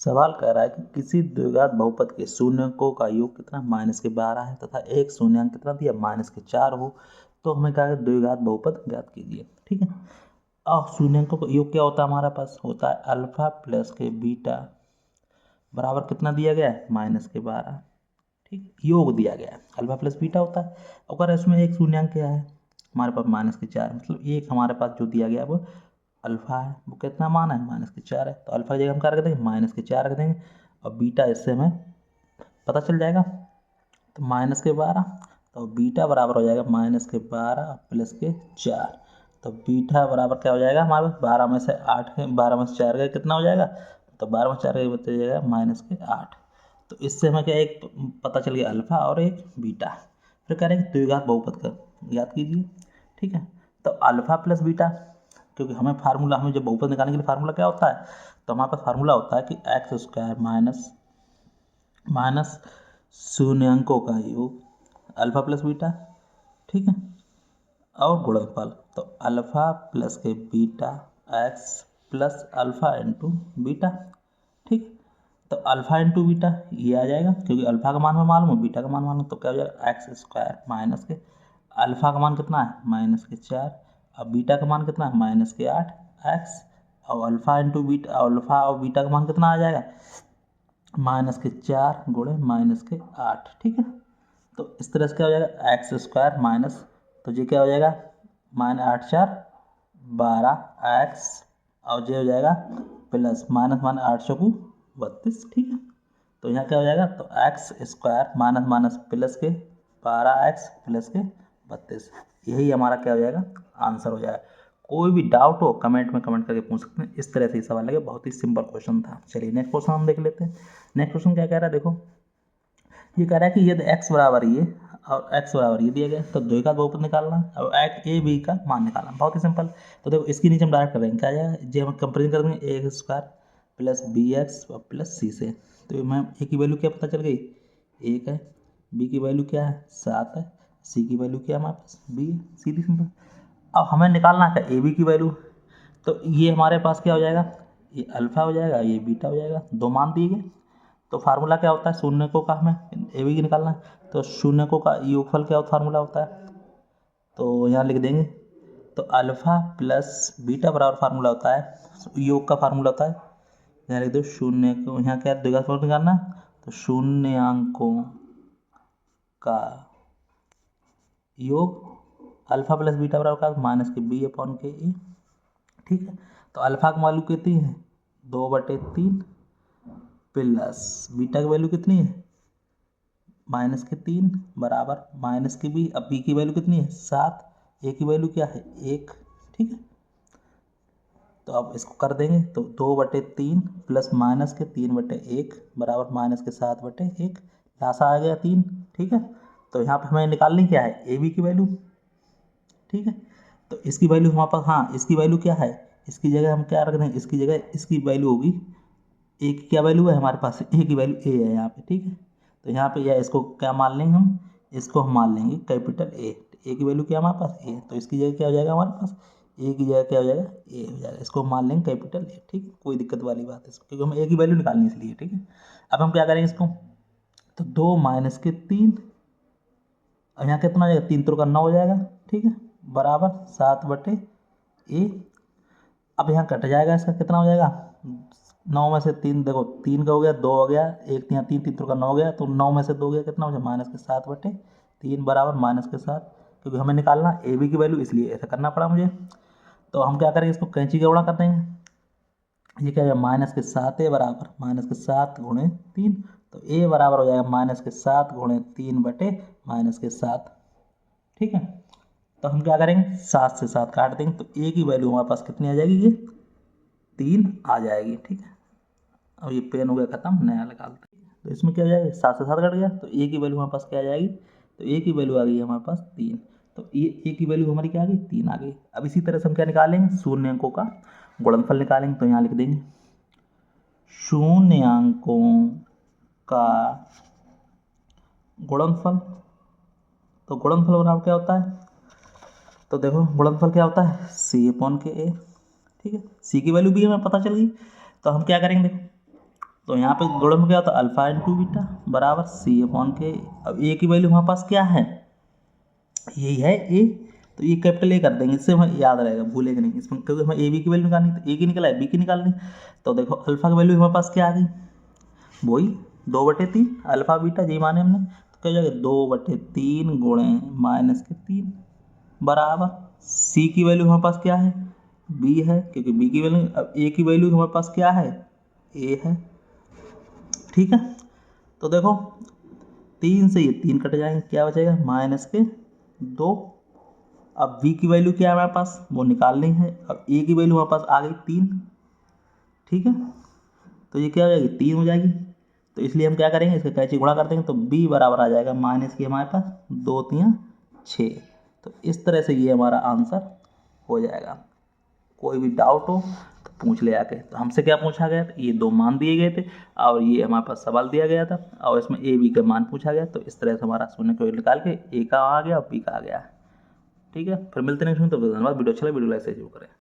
सवाल कह रहा है कि किसी द्विघात बहुपद के शून्यकों का योग कितना -12 है तथा एक शून्यांक कितना दिया -4 हो तो हमें कहा है द्विघात बहुपद ज्ञात कीजिए। ठीक है, अब शून्यकों का योग क्या होता है, हमारा पास होता है अल्फा प्लस के बीटा बराबर कितना दिया गया है -12। ठीक, योग दिया गया है, अल्फा प्लस बीटा होता है। अगर इसमें एक शून्यांक क्या है हमारे पास -4, मतलब एक हमारे पास जो दिया गया है वो अल्फा है, वो कितना मान है -4 है। तो अल्फा की जगह हम क्या रख देंगे -4 रख देंगे और बीटा इससे हमें पता चल जाएगा। तो -12 तो बीटा बराबर हो जाएगा -12 प्लस के 4। तो बीटा बराबर क्या हो जाएगा हमारे पास 12 में से 8 है, 12 में से 4 का कितना हो जाएगा, तो 12 में 4 का बता जाएगा -8। तो इससे हमें क्या एक पता चल गया अल्फा और एक बीटा। फिर करेंगे द्विघात बहुपद का याद कीजिए। ठीक है, तो अल्फा प्लस बीटा, क्योंकि हमें फार्मूला, हमें जब बहुपद निकालने के लिए फार्मूला क्या होता है, तो हमारे पास फार्मूला होता है कि x² माइनस शून्यंकों का योग अल्फा प्लस बीटा। ठीक है, और गुणनफल, तो अल्फा प्लस के beta x plus alpha into beta. ठीक, तो अल्फा इंटू बीटा ये आ जाएगा, क्योंकि अल्फा का मान में मालूम है, बीटा का मान मालूम, तो क्या हो जाएगा x² माइनस के अल्फा का मान कितना है -4 और बीटा का मान कितना है -8 x, और अल्फा इंटू बीटा, अल्फा और बीटा का मान कितना आ जाएगा -4 गुणे -8। ठीक है, तो इस तरह से क्या हो जाएगा x² माइनस, तो ये क्या हो जाएगा -8 4 12x और ये हो जाएगा प्लस -8 32। ठीक है, तो यहाँ क्या हो जाएगा, तो x² माइनस माइनस प्लस के 12x प्लस के 32, यही हमारा क्या हो जाएगा आंसर हो जाएगा। कोई भी डाउट हो कमेंट में कमेंट करके पूछ सकते हैं। इस तरह से सवाल लगे, बहुत ही सिंपल क्वेश्चन था। चलिए नेक्स्ट क्वेश्चन हम देख लेते हैं। नेक्स्ट क्वेश्चन क्या कह रहा है, देखो ये कह रहा है कि यदि x बराबर ये और x बराबर ये दिया गया तो द्विघात बहुपद निकालना और a b का मान निकालना, बहुत ही सिंपल। तो देखो इसके नीचे हम डायरेक्ट करेंगे, क्या आ जाएगा, जो हम कंपेरिजन कर देंगे a² प्लस bx और प्लस c से। तो मैम a की वैल्यू क्या पता चल गई 1 है, b की वैल्यू क्या है 7 है, c की वैल्यू क्या है हमारे पास b है, सीधी सिंपल। अब हमें निकालना है ए बी की वैल्यू, तो ये हमारे पास क्या हो जाएगा, ये अल्फा हो जाएगा, ये बीटा हो जाएगा, दो मान दिए गए। तो फार्मूला क्या होता है शून्यकों का, हमें ए बी की निकालना है, तो शून्यकों का योगफल क्या फार्मूला होता है, तो यहाँ लिख देंगे। तो अल्फा प्लस बीटा बराबर फार्मूला होता है, योग का फार्मूला होता है, यहाँ लिख दो शून्य को, यहाँ क्या द्विघात फल निकालना, तो शून्यांकों का योग अल्फा प्लस बीटा बराबर का -b/a। ठीक है, तो अल्फा की वैल्यू कितनी है 2/3 प्लस बीटा की वैल्यू कितनी है -3 बराबर -b। अब b की वैल्यू कितनी है 7, a की वैल्यू क्या है 1। ठीक है, तो अब इसको कर देंगे, तो 2/3 प्लस -3/1 बराबर -7/1, लासा आ गया 3। ठीक है, तो यहाँ पे हमें निकालनी क्या है ए बी की वैल्यू। ठीक है, तो इसकी वैल्यू हमारे पास, हाँ इसकी वैल्यू क्या है, इसकी जगह हम क्या रख देंगे, इसकी जगह इसकी वैल्यू होगी ए की क्या वैल्यू है हमारे पास, ए की वैल्यू ए है यहाँ पे। ठीक है, तो यहाँ पे या इसको क्या मान लेंगे हम, इसको हम मान लेंगे कैपिटल ए की वैल्यू क्या हमारे पास ए, तो इसकी जगह क्या हो जाएगा हमारे पास ए की जगह क्या हो जाएगा ए हो जाएगा, इसको हम मान लेंगे कैपिटल ए। ठीक है, कोई दिक्कत वाली बात है क्योंकि हमें ए की वैल्यू निकालनी इसलिए। ठीक है, अब हम क्या करेंगे इसको, तो 2 - 3 और यहाँ कितना हो जाएगा 3 3 का 9 हो जाएगा। ठीक है, बराबर 7/a। अब यहाँ कट जाएगा, इसका कितना हो जाएगा 9 में से 3, देखो 3 का हो गया, 2 हो गया, एक यहाँ 3 3 का 9 हो गया, तो 9 में से 2 गया कितना हो जाए -7/3 बराबर -7, क्योंकि हमें निकालना ए बी की वैल्यू, इसलिए ऐसा करना पड़ा मुझे। तो हम क्या करेंगे, इसको कैंची का गुणा कर देंगे, ये क्या है -7a बराबर -7 गुणे 3, तो a बराबर हो जाएगा -7 गुणे 3/-7। ठीक है, तो हम क्या करेंगे 7 से 7 काट देंगे, तो a की वैल्यू हमारे पास कितनी आ जाएगी, ये 3 आ जाएगी। ठीक है, अब ये पेन हो गया खत्म, नया निकालते हैं। तो इसमें क्या हो जाएगा 7 से 7 कट गया, तो a की वैल्यू हमारे पास क्या आ जाएगी, तो a की वैल्यू आ गई हमारे पास 3, तो ये a की वैल्यू हमारी क्या आ गई 3 आ गई। अब इसी तरह से हम क्या निकालेंगे शून्यंकों का गुणनफल निकालेंगे, तो यहाँ लिख देंगे शून्यंकों का गुणनफल। तो गुणनफल बराबर क्या होता है, तो देखो गुणनफल क्या होता है c/a। ठीक है, c की वैल्यू भी हमें पता चल गई, तो हम क्या करेंगे देखो तो यहाँ पे गुणन में क्या होता है, अल्फा इंटू बीटा बराबर सी अपॉन के। अब ए की वैल्यू हमारे पास क्या है, यही है ए, तो ये कैपिटल ए कर देंगे, इससे हमें याद रहेगा, भूलेंगे नहीं इसमें, क्योंकि हमें ए बी की वैल्यू निकालनी, तो ए की निकला है, बी की निकालनी। तो देखो अल्फा की वैल्यू हमारे पास क्या आ गई, वही 2/3 अल्फा बीटा जी माने हमने, तो क्या जाएगा 2/3 गुणे -3 बराबर सी की वैल्यू हमारे पास क्या है, बी है, क्योंकि बी की वैल्यू, अब ए की वैल्यू हमारे पास क्या है, ए है। ठीक है, तो देखो 3 से ये 3 कट जाएंगे, क्या बचेगा -2। अब v की वैल्यू क्या है हमारे पास, वो निकालनी है। अब a की वैल्यू हमारे पास आ गई 3। ठीक है, तो ये क्या हो जाएगी 3 हो जाएगी, तो इसलिए हम क्या करेंगे, इसके कैंची गुणा कर देंगे, तो b बराबर आ जाएगा माइनस की हमारे पास 2 3 6। तो इस तरह से ये हमारा आंसर हो जाएगा। कोई भी डाउट हो तो पूछ ले आके। तो हमसे क्या पूछा गया था, ये 2 मान दिए गए थे और ये हमारे पास सवाल दिया गया था और इसमें ए बी का मान पूछा गया, तो इस तरह से हमारा शून्य को निकाल के ए का आ गया और बी का आ गया। ठीक है, फिर मिलते हैं नेक्स्ट में, तो धन्यवाद। वीडियो अच्छा लगे वीडियो लाइक से जरूर करें।